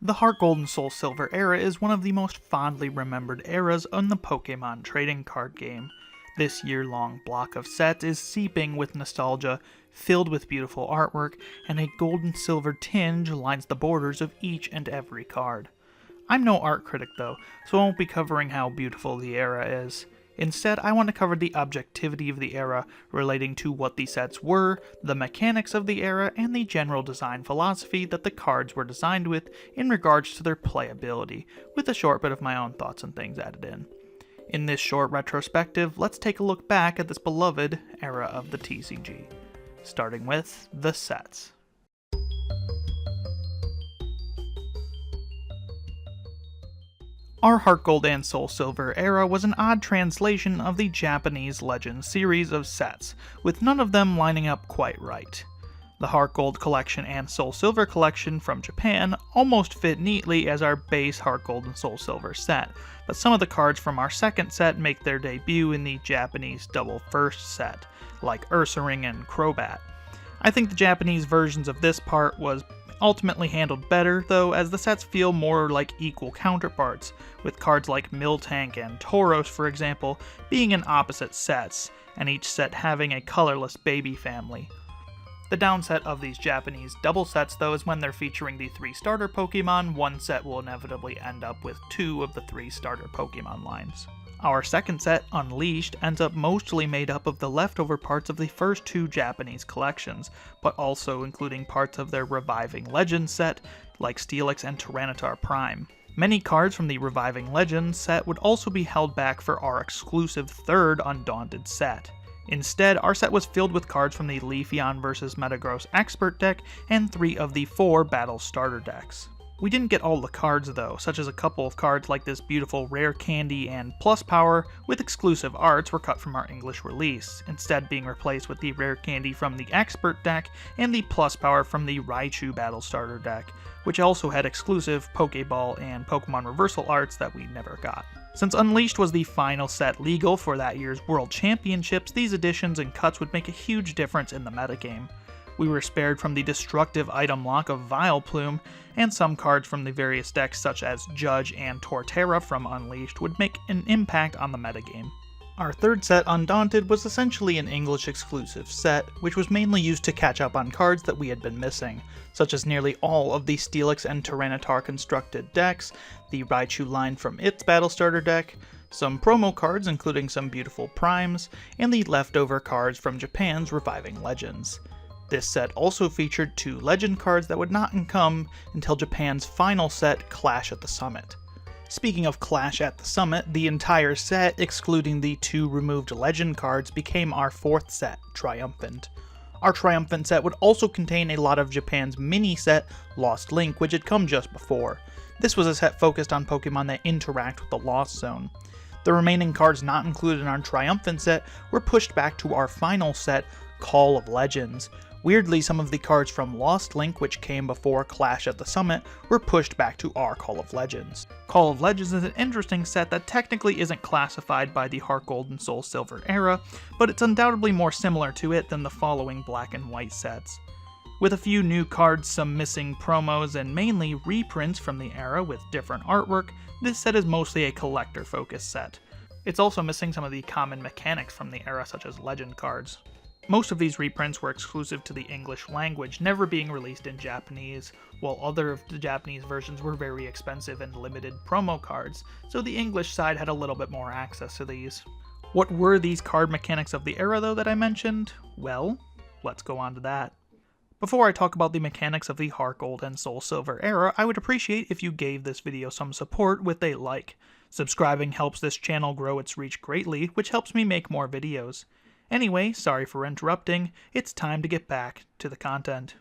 The HeartGold and SoulSilver era is one of the most fondly remembered eras in the Pokemon trading card game. This year-long block of sets is seeping with nostalgia, filled with beautiful artwork, and a gold and silver tinge lines the borders of each and every card. I'm no art critic though, so I won't be covering how beautiful the era is. Instead, I want to cover the objectivity of the era relating to what the sets were, the mechanics of the era, and the general design philosophy that the cards were designed with in regards to their playability, with a short bit of my own thoughts and things added in. In this short retrospective, let's take a look back at this beloved era of the TCG, starting with the sets. Our HeartGold and SoulSilver era was an odd translation of the Japanese Legends series of sets, with none of them lining up quite right. The HeartGold collection and SoulSilver collection from Japan almost fit neatly as our base HeartGold and SoulSilver set, but some of the cards from our second set make their debut in the Japanese double first set, like Ursaring and Crobat. I think the Japanese versions of this part was ultimately handled better, though, as the sets feel more like equal counterparts, with cards like Miltank and Tauros, for example, being in opposite sets, and each set having a colorless baby family. The downset of these Japanese double sets, though, is when they're featuring the 3 starter Pokemon, one set will inevitably end up with 2 of the 3 starter Pokemon lines. Our second set, Unleashed, ends up mostly made up of the leftover parts of the first 2 Japanese collections, but also including parts of their Reviving Legends set, like Steelix and Tyranitar Prime. Many cards from the Reviving Legends set would also be held back for our exclusive third Undaunted set. Instead, our set was filled with cards from the Leafeon vs Metagross Expert deck and 3 of the 4 Battle Starter decks. We didn't get all the cards though, such as a couple of cards like this beautiful Rare Candy and Plus Power with exclusive arts were cut from our English release, instead being replaced with the Rare Candy from the Expert deck and the Plus Power from the Raichu Battle Starter deck, which also had exclusive Pokeball and Pokemon Reversal arts that we never got. Since Unleashed was the final set legal for that year's World Championships, these additions and cuts would make a huge difference in the metagame. We were spared from the destructive item lock of Vileplume, and some cards from the various decks such as Judge and Torterra from Unleashed would make an impact on the metagame. Our third set, Undaunted, was essentially an English exclusive set, which was mainly used to catch up on cards that we had been missing, such as nearly all of the Steelix and Tyranitar constructed decks, the Raichu line from its Battle Starter deck, some promo cards including some beautiful primes, and the leftover cards from Japan's Reviving Legends. This set also featured 2 legend cards that would not come until Japan's final set, Clash at the Summit. Speaking of Clash at the Summit, the entire set, excluding the 2 removed legend cards, became our 4th set, Triumphant. Our Triumphant set would also contain a lot of Japan's mini set, Lost Link, which had come just before. This was a set focused on Pokemon that interact with the Lost Zone. The remaining cards not included in our Triumphant set were pushed back to our final set, Call of Legends. Weirdly, some of the cards from Lost Link, which came before Clash at the Summit, were pushed back to our Call of Legends. Call of Legends is an interesting set that technically isn't classified by the HeartGold and SoulSilver era, but it's undoubtedly more similar to it than the following black and white sets. With a few new cards, some missing promos, and mainly reprints from the era with different artwork, this set is mostly a collector-focused set. It's also missing some of the common mechanics from the era, such as legend cards. Most of these reprints were exclusive to the English language, never being released in Japanese, while other of the Japanese versions were very expensive and limited promo cards, so the English side had a little bit more access to these. What were these card mechanics of the era though that I mentioned? Well, let's go on to that. Before I talk about the mechanics of the HeartGold and SoulSilver era, I would appreciate if you gave this video some support with a like. Subscribing helps this channel grow its reach greatly, which helps me make more videos. Anyway, sorry for interrupting, it's time to get back to the content.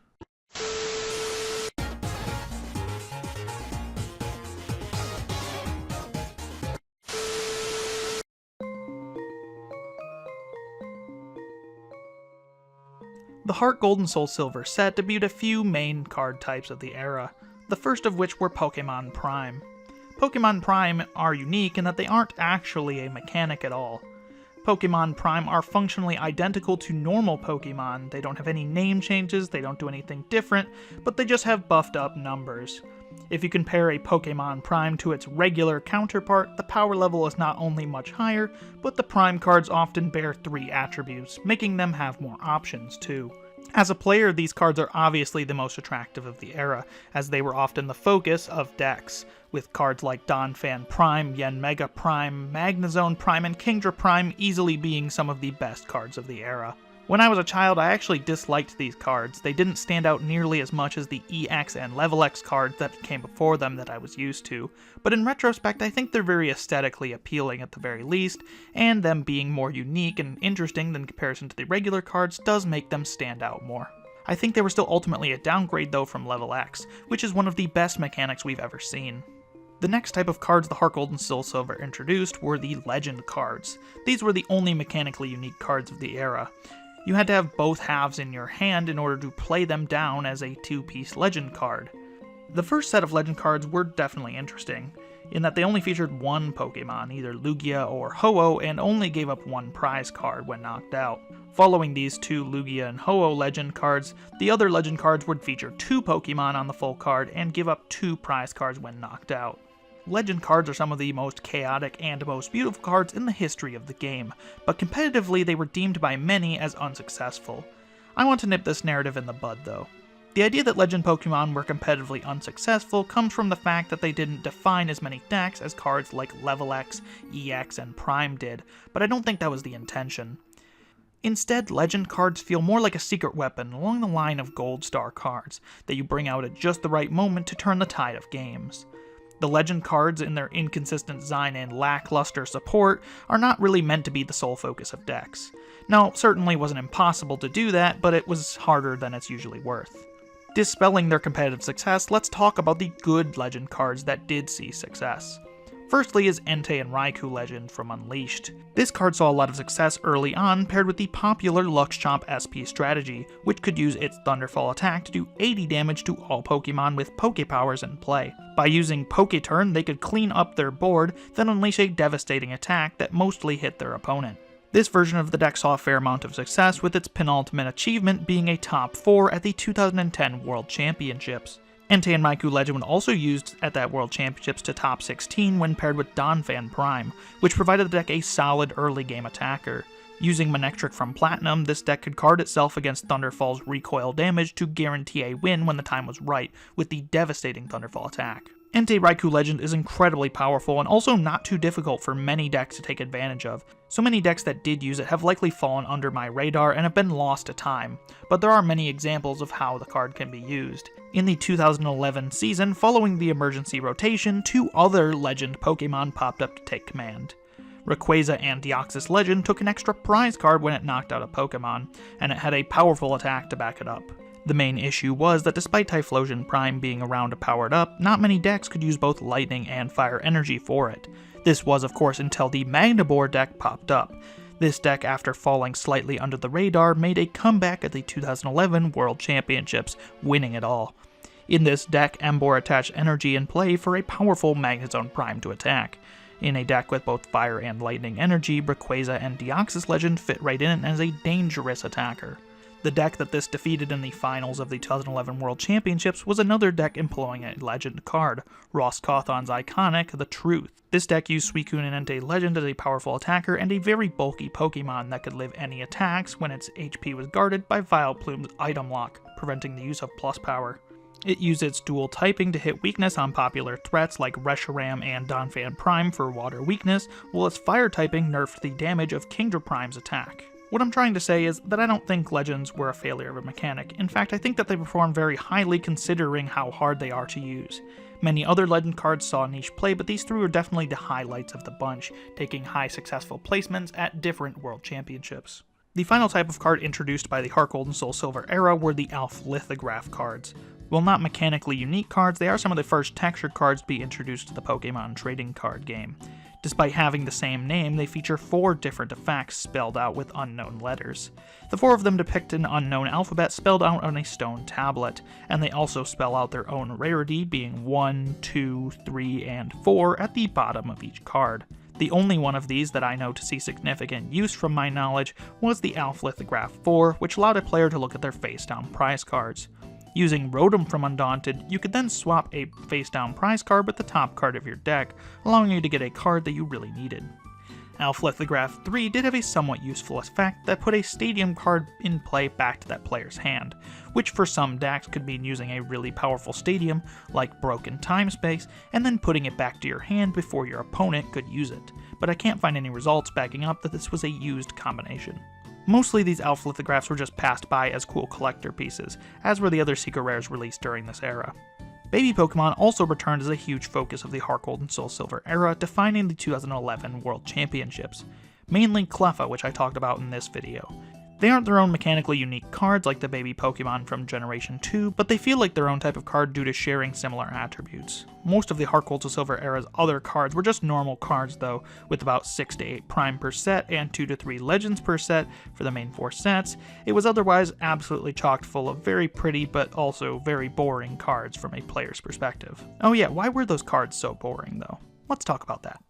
The HeartGold and SoulSilver set debuted a few main card types of the era, the first of which were Pokemon Prime. Pokemon Prime are unique in that they aren't actually a mechanic at all. Pokemon Prime are functionally identical to normal Pokemon. They don't have any name changes, they don't do anything different, but they just have buffed up numbers. If you compare a Pokemon Prime to its regular counterpart, the power level is not only much higher, but the Prime cards often bear 3 attributes, making them have more options too. As a player, these cards are obviously the most attractive of the era, as they were often the focus of decks, with cards like Donphan Prime, Yanmega Prime, Magnezone Prime, and Kingdra Prime easily being some of the best cards of the era. When I was a child, I actually disliked these cards. They didn't stand out nearly as much as the EX and Level X cards that came before them that I was used to, but in retrospect I think they're very aesthetically appealing at the very least, and them being more unique and interesting than in comparison to the regular cards does make them stand out more. I think they were still ultimately a downgrade though from Level X, which is one of the best mechanics we've ever seen. The next type of cards the HeartGold and SoulSilver introduced were the Legend cards. These were the only mechanically unique cards of the era. You had to have both halves in your hand in order to play them down as a 2-piece Legend card. The first set of Legend cards were definitely interesting, in that they only featured one Pokemon, either Lugia or Ho-Oh, and only gave up one prize card when knocked out. Following these 2 Lugia and Ho-Oh Legend cards, the other Legend cards would feature 2 Pokemon on the full card and give up 2 prize cards when knocked out. Legend cards are some of the most chaotic and most beautiful cards in the history of the game, but competitively they were deemed by many as unsuccessful. I want to nip this narrative in the bud though. The idea that Legend Pokemon were competitively unsuccessful comes from the fact that they didn't define as many decks as cards like Level X, EX, and Prime did, but I don't think that was the intention. Instead, Legend cards feel more like a secret weapon along the line of Gold Star cards that you bring out at just the right moment to turn the tide of games. The Legend cards, in their inconsistent design and lackluster support, are not really meant to be the sole focus of decks. Now, it certainly wasn't impossible to do that, but it was harder than it's usually worth. Dispelling their competitive success, let's talk about the good Legend cards that did see success. Firstly is Entei and Raikou Legend from Unleashed. This card saw a lot of success early on, paired with the popular Luxchomp SP strategy, which could use its Thunderfall attack to do 80 damage to all Pokemon with Pokepowers in play. By using Poketurn, they could clean up their board, then unleash a devastating attack that mostly hit their opponent. This version of the deck saw a fair amount of success, with its penultimate achievement being a top 4 at the 2010 World Championships. Entei and Raikou Legend were also used at that World Championships to top 16 when paired with Donphan Prime, which provided the deck a solid early game attacker. Using Manectric from Platinum, this deck could card itself against Thunderfall's recoil damage to guarantee a win when the time was right, with the devastating Thunderfall attack. Entei Raikou Legend is incredibly powerful and also not too difficult for many decks to take advantage of. So many decks that did use it have likely fallen under my radar and have been lost to time, but there are many examples of how the card can be used. In the 2011 season, following the emergency rotation, 2 other Legend Pokemon popped up to take command. Rayquaza and Deoxys Legend took an extra prize card when it knocked out a Pokemon, and it had a powerful attack to back it up. The main issue was that despite Typhlosion Prime being around to power it up, not many decks could use both lightning and fire energy for it. This was of course until the Magnabore deck popped up. This deck, after falling slightly under the radar, made a comeback at the 2011 World Championships, winning it all. In this deck, Emboar attached energy in play for a powerful Magnezone Prime to attack. In a deck with both fire and lightning energy, Rayquaza and Deoxys Legend fit right in as a dangerous attacker. The deck that this defeated in the finals of the 2011 World Championships was another deck employing a Legend card, Roscawthon's iconic The Truth. This deck used Suicune and Entei Legend as a powerful attacker and a very bulky Pokemon that could live any attacks when its HP was guarded by Vileplume's Item Lock, preventing the use of plus power. It used its dual typing to hit weakness on popular threats like Reshiram and Donphan Prime for water weakness, while its fire typing nerfed the damage of Kingdra Prime's attack. What I'm trying to say is that I don't think Legends were a failure of a mechanic. In fact, I think that they perform very highly considering how hard they are to use. Many other Legend cards saw niche play, but these 3 were definitely the highlights of the bunch, taking high successful placements at different World Championships. The final type of card introduced by the HeartGold and SoulSilver era were the Elf Lithograph cards. While not mechanically unique cards, they are some of the first textured cards to be introduced to the Pokemon trading card game. Despite having the same name, they feature 4 different effects spelled out with unknown letters. The 4 of them depict an unknown alphabet spelled out on a stone tablet, and they also spell out their own rarity, being 1, 2, 3, and 4 at the bottom of each card. The only one of these that I know to see significant use from my knowledge was the Elf Lithograph 4, which allowed a player to look at their face-down prize cards. Using Rotom from Undaunted, you could then swap a face-down prize card with the top card of your deck, allowing you to get a card that you really needed. Alphalithograph 3 did have a somewhat useful effect that put a stadium card in play back to that player's hand, which for some decks could mean using a really powerful stadium, like Broken Time Space, and then putting it back to your hand before your opponent could use it, but I can't find any results backing up that this was a used combination. Mostly these Alphalithographs were just passed by as cool collector pieces, as were the other secret rares released during this era. Baby Pokemon also returned as a huge focus of the HeartGold and SoulSilver era, defining the 2011 World Championships, mainly Cleffa, which I talked about in this video. They aren't their own mechanically unique cards like the baby Pokemon from Generation 2, but they feel like their own type of card due to sharing similar attributes. Most of the HeartGold SoulSilver era's other cards were just normal cards though, with about 6 to 8 Prime per set and 2 to 3 Legends per set for the main 4 sets. It was otherwise absolutely chock full of very pretty but also very boring cards from a player's perspective. Oh yeah, why were those cards so boring though? Let's talk about that.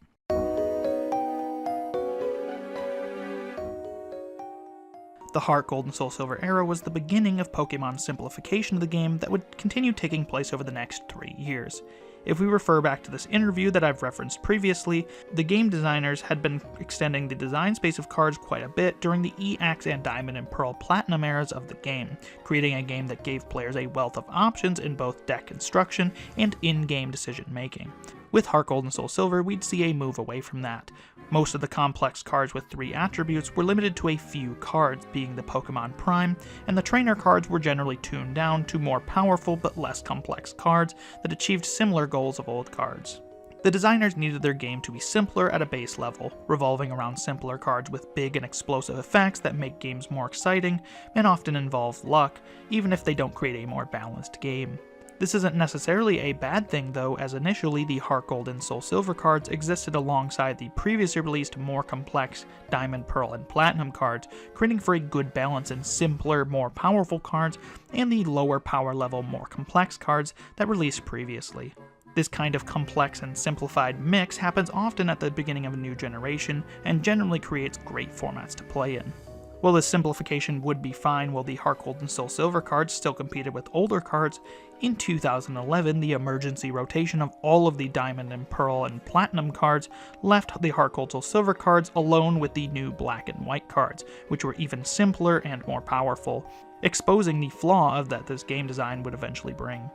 The HeartGold and SoulSilver era was the beginning of Pokemon's simplification of the game that would continue taking place over the next 3 years. If we refer back to this interview that I've referenced previously, the game designers had been extending the design space of cards quite a bit during the EX and Diamond and Pearl Platinum eras of the game, creating a game that gave players a wealth of options in both deck construction and in-game decision making. With HeartGold and SoulSilver, we'd see a move away from that. Most of the complex cards with 3 attributes were limited to a few cards, being the Pokemon Prime, and the trainer cards were generally tuned down to more powerful but less complex cards that achieved similar goals of old cards. The designers needed their game to be simpler at a base level, revolving around simpler cards with big and explosive effects that make games more exciting and often involve luck, even if they don't create a more balanced game. This isn't necessarily a bad thing though, as initially the HeartGold and SoulSilver cards existed alongside the previously released more complex Diamond, Pearl, and Platinum cards, creating for a good balance in simpler, more powerful cards and the lower power level, more complex cards that released previously. This kind of complex and simplified mix happens often at the beginning of a new generation and generally creates great formats to play in. While this simplification would be fine while the HeartGold and SoulSilver cards still competed with older cards, in 2011 the emergency rotation of all of the Diamond and Pearl and Platinum cards left the HeartGold SoulSilver cards alone with the new Black and White cards, which were even simpler and more powerful, exposing the flaw that this game design would eventually bring.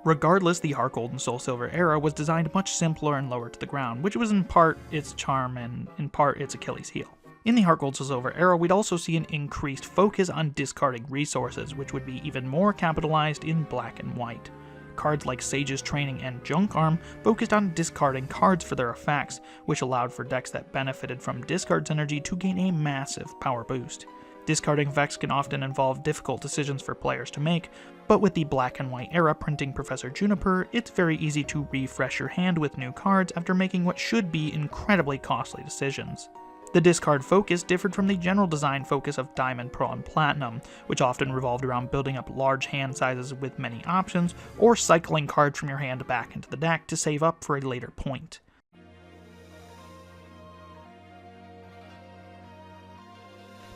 Regardless, the HeartGold and SoulSilver era was designed much simpler and lower to the ground, which was in part its charm and in part its Achilles heel. In the HeartGold SoulSilver era, we'd also see an increased focus on discarding resources, which would be even more capitalized in Black and White. Cards like Sage's Training and Junk Arm focused on discarding cards for their effects, which allowed for decks that benefited from discard synergy to gain a massive power boost. Discarding effects can often involve difficult decisions for players to make, but with the Black and White era printing Professor Juniper, it's very easy to refresh your hand with new cards after making what should be incredibly costly decisions. The discard focus differed from the general design focus of Diamond, Pearl, and Platinum, which often revolved around building up large hand sizes with many options, or cycling cards from your hand back into the deck to save up for a later point.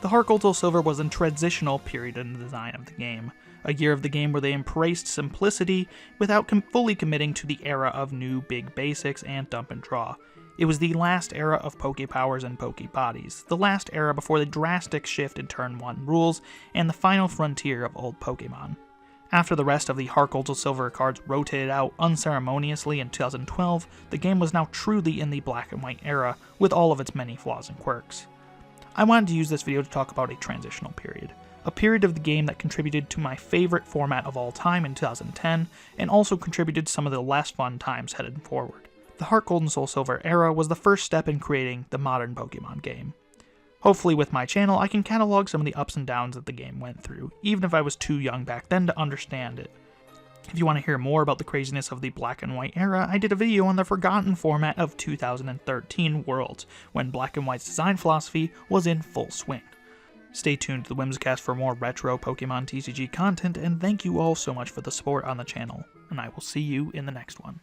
The HeartGold SoulSilver was a transitional period in the design of the game, a year of the game where they embraced simplicity without fully committing to the era of new big basics and dump and draw. It was the last era of Pokepowers and Pokebodies, the last era before the drastic shift in Turn 1 rules, and the final frontier of old Pokemon. After the rest of the HeartGold SoulSilver cards rotated out unceremoniously in 2012, the game was now truly in the Black and White era, with all of its many flaws and quirks. I wanted to use this video to talk about a transitional period. A period of the game that contributed to my favorite format of all time in 2010, and also contributed to some of the less fun times headed forward. The HeartGold and SoulSilver era was the first step in creating the modern Pokemon game. Hopefully with my channel I can catalog some of the ups and downs that the game went through, even if I was too young back then to understand it. If you want to hear more about the craziness of the Black and White era, I did a video on the forgotten format of 2013 Worlds, when Black and White's design philosophy was in full swing. Stay tuned to the Whimsicast for more retro Pokemon TCG content, and thank you all so much for the support on the channel, and I will see you in the next one.